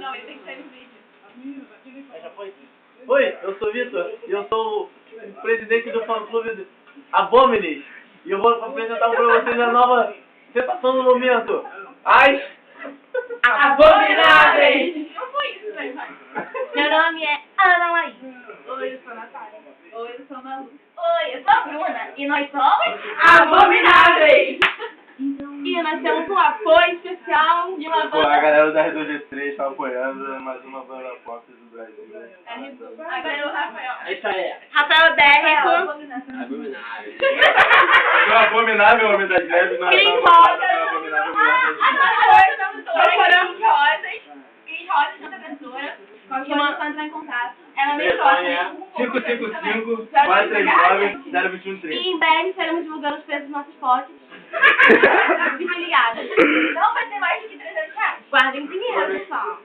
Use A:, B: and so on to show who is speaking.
A: Não, ele tem que sair no vídeo.
B: Já foi? Oi, eu sou o Vitor e eu sou o presidente do fã-clube do Abominis. E eu vou apresentar pra vocês a nova sensação do momento. As
A: Abomináveis! Não foi isso, velho.
C: Meu nome é Ana Laís.
A: Oi, eu sou a Natália. Oi, eu sou a Malu.
C: Oi, eu sou a Bruna. E nós somos
A: Abomináveis!
C: E nós temos um apoio especial de uma
D: Pô, a
C: banda.
D: galera da R2G3 tá apoiando mais uma banda pop do Brasil.
A: Agora é o Rafael.
B: É isso aí.
C: Rafael Dérico.
B: Abominável.
D: O abominável homem das neves, não é
C: Cris
D: tão
C: Rosa.
D: abominável mulher das neves.
A: Procuramos rosas. Cris Rosa, Santa Pessoa. Qualquer coisa pode entrar em contato.
C: Ela me
D: Telefone é
C: trouxe.
D: 555-439-02130.
C: E em breve estaremos divulgando os preços dos nossos potes. Fiquem ligados.
A: Não vai ter mais do que 300 reais.
C: Guardem dinheiro, pessoal.